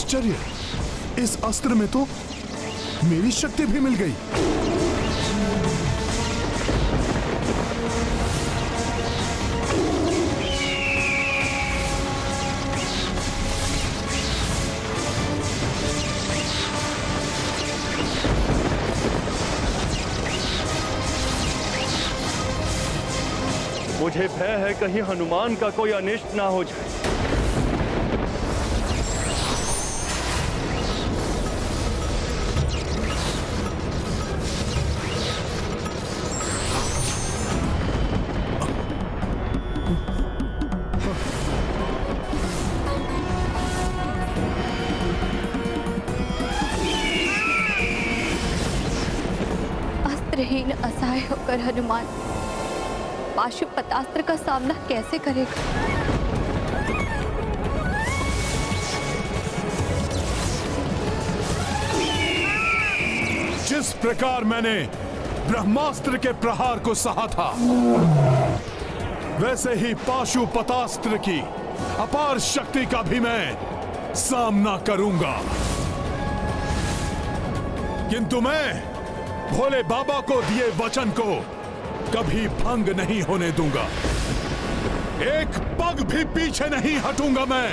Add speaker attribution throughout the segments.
Speaker 1: आश्चर्य, इस अस्त्र में तो मेरी शक्ति भी मिल गई।
Speaker 2: मुझे भय है कहीं हनुमान का कोई अनिष्ट ना हो जाए।
Speaker 3: अस्त्रहीन असहाय होकर हनुमान पाशुपतास्त्र का सामना कैसे करेगा?
Speaker 1: जिस प्रकार मैंने ब्रह्मास्त्र के प्रहार को सहा था, वैसे ही पाशुपतास्त्र की अपार शक्ति का भी मैं सामना करूंगा। किंतु मैं भोले बाबा को दिए वचन को कभी भंग नहीं होने दूंगा। एक पग भी पीछे नहीं हटूंगा मैं।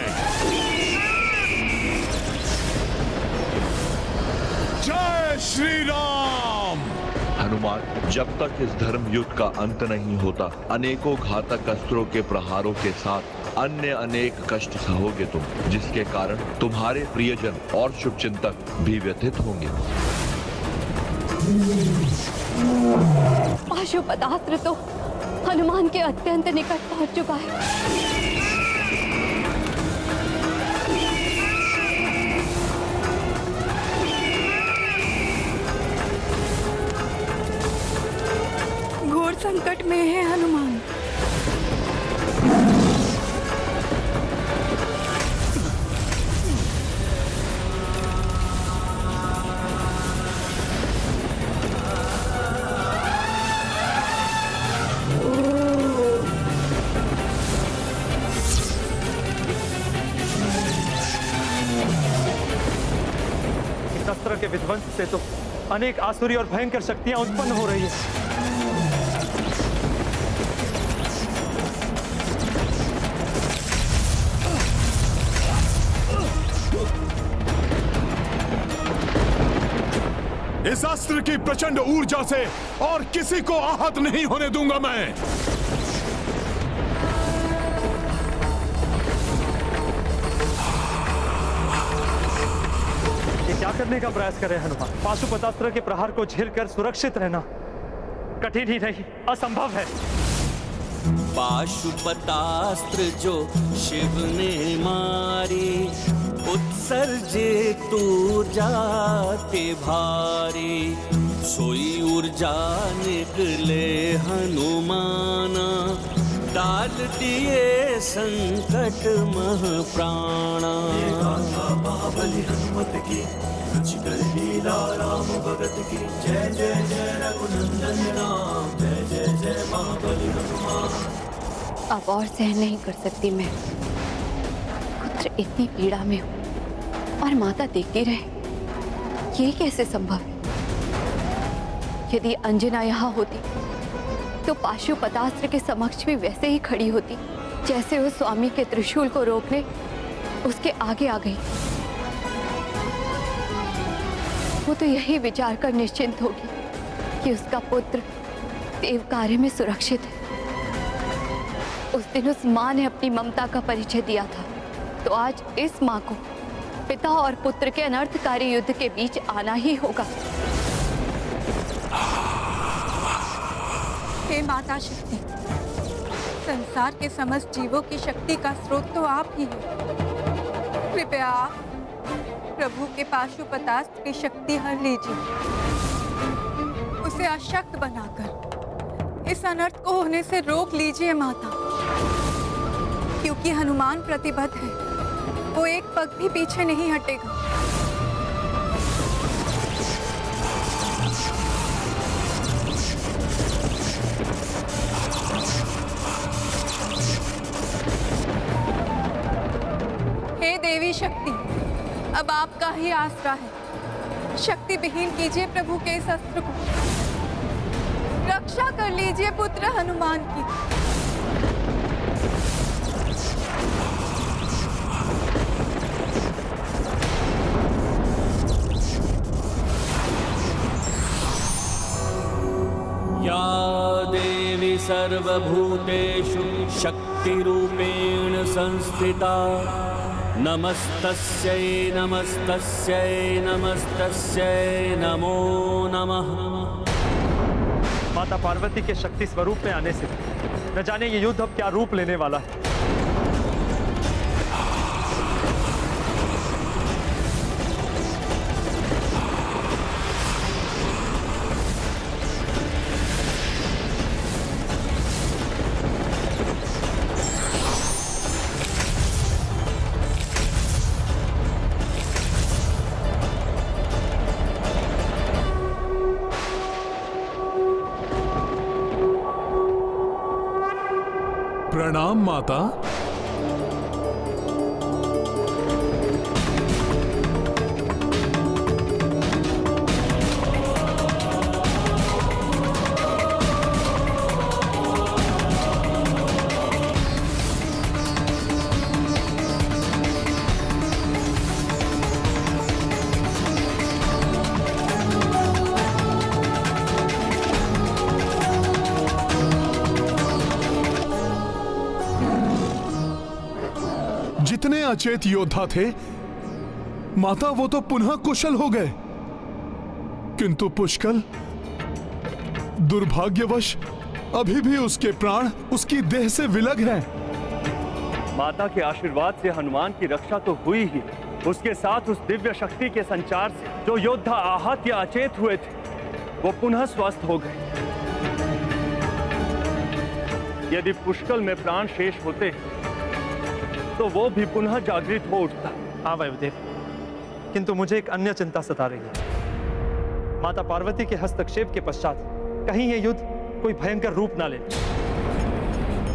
Speaker 1: जय श्री राम।
Speaker 4: हनुमान, जब तक इस धर्म युद्ध का अंत नहीं होता, अनेकों घातक अस्त्रों के प्रहारों के साथ अन्य अनेक कष्ट सहोगे तुम, जिसके कारण तुम्हारे प्रियजन और शुभचिंतक भी व्यथित होंगे।
Speaker 3: पाशुपतास्त्र तो हनुमान के अत्यंत निकट पहुंच चुका है।
Speaker 5: घोर संकट में है हनुमान।
Speaker 2: शस्त्र के विध्वंस से तो अनेक आसुरी और भयंकर शक्तियां उत्पन्न हो रही है।
Speaker 1: इस अस्त्र की प्रचंड ऊर्जा से और किसी को आहत नहीं होने दूंगा मैं।
Speaker 2: क्या करने का प्रयास कर रहे हैं हनुमान? पाशुपतास्त्र के प्रहार को झेलकर सुरक्षित रहना कठिन ही नहीं, असंभव है।
Speaker 6: पाशुपतास्त्र जो शिव ने मारी, उत्सर्जे ऊर्जा ते भारी। सोई ऊर्जा निकले हनुमाना, डाल दिए संकट मह प्राणा।
Speaker 7: महाबली हनुमत की रुचिकर लीला राम भगत की। जय जय जय रघुनंदन राम, जय जय जय महाबली हनुमान।
Speaker 3: अब और सहन नहीं कर सकती मैं। पुत्र इतनी पीड़ा में हो और माता देखती रहे, ये कैसे संभव है? यदि अंजना यहाँ होती तो पाशुपतास्त्र के समक्ष भी वैसे ही खड़ी होती जैसे वो स्वामी के त्रिशूल को रोकने उसके आगे आ गई। वो तो यही विचार कर निश्चिंत होगी कि उसका पुत्र देव कार्य में सुरक्षित है। उस दिन उस माँ ने अपनी ममता का परिचय दिया था, तो आज इस माँ को पिता और पुत्र के अनर्थकारी युद्ध के बीच आना ही होगा।
Speaker 5: हे माता शक्ति, संसार के समस्त जीवों की शक्ति का स्रोत तो आप ही हैं। कृपया आप प्रभु के पाशुपतास्त्र की शक्ति हर लीजिए, उसे अशक्त बनाकर इस अनर्थ को होने से रोक लीजिए माता, क्योंकि हनुमान प्रतिबद्ध है, वो एक पग भी पीछे नहीं हटेगा। हे देवी शक्ति, अब आपका ही आसरा है। शक्ति विहीन कीजिए प्रभु के इस अस्त्र को, रक्षा कर लीजिए पुत्र हनुमान की।
Speaker 6: या देवी सर्वभूतेषु शक्तिरूपेण संस्थिता नमस्तस्यै नमस्तस्यै नमस्तस्यै नमो नमः।
Speaker 2: माता पार्वती के शक्ति स्वरूप में आने से न जाने ये युद्ध अब क्या रूप लेने वाला है।
Speaker 1: प्रणाम माता। जितने अचेत योद्धा थे माता, वो तो पुनः कुशल हो गए, किंतु पुष्कल दुर्भाग्यवश अभी भी उसके प्राण उसकी देह से विलग हैं।
Speaker 2: माता के आशीर्वाद से हनुमान की रक्षा तो हुई ही, उसके साथ उस दिव्य शक्ति के संचार से जो योद्धा आहत या अचेत हुए थे वो पुनः स्वस्थ हो गए। यदि पुष्कल में प्राण शेष होते तो वो भी पुनः जागृत हो उठता। हाँ वायुदेव, किंतु मुझे एक अन्य चिंता सता रही है। माता पार्वती के हस्तक्षेप के पश्चात कहीं ये युद्ध कोई भयंकर रूप ना ले,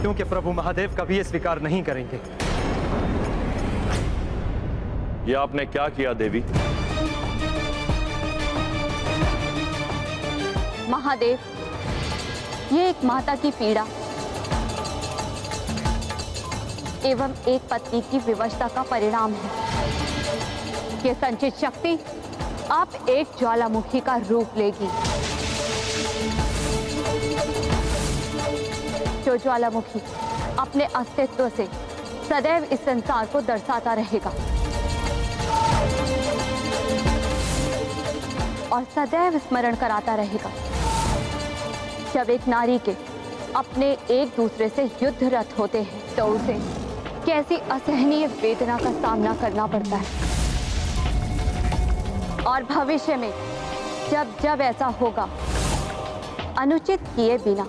Speaker 2: क्योंकि प्रभु महादेव कभी ये स्वीकार नहीं करेंगे।
Speaker 4: ये आपने क्या किया देवी?
Speaker 3: महादेव, ये एक माता की पीड़ा एवं एक पत्नी की विवशता का परिणाम है। ये संचित शक्ति आप एक ज्वालामुखी का रूप लेगी, जो ज्वालामुखी अपने अस्तित्व से सदैव इस संसार को दर्शाता रहेगा और सदैव स्मरण कराता रहेगा जब एक नारी के अपने एक दूसरे से युद्धरत होते हैं तो उसे कैसी असहनीय वेदना का सामना करना पड़ता है। और भविष्य में जब जब ऐसा होगा, अनुचित किए बिना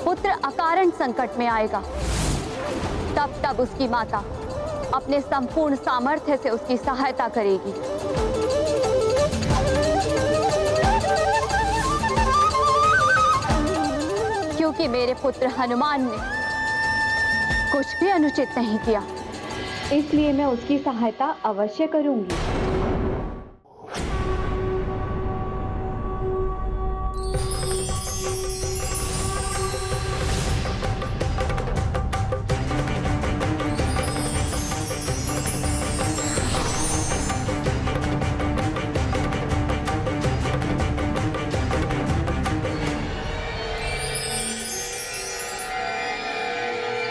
Speaker 3: पुत्र अकारण संकट में आएगा, तब तब उसकी माता अपने संपूर्ण सामर्थ्य से उसकी सहायता करेगी। क्योंकि मेरे पुत्र हनुमान ने कुछ भी अनुचित नहीं किया, इसलिए मैं उसकी सहायता अवश्य करूंगी।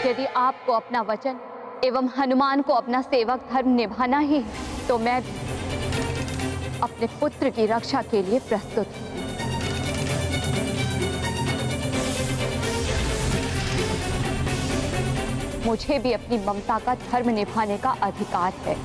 Speaker 3: यदि आपको अपना वचन एवं हनुमान को अपना सेवक धर्म निभाना ही है, तो मैं अपने पुत्र की रक्षा के लिए प्रस्तुत हूं। मुझे भी अपनी ममता का धर्म निभाने का अधिकार है।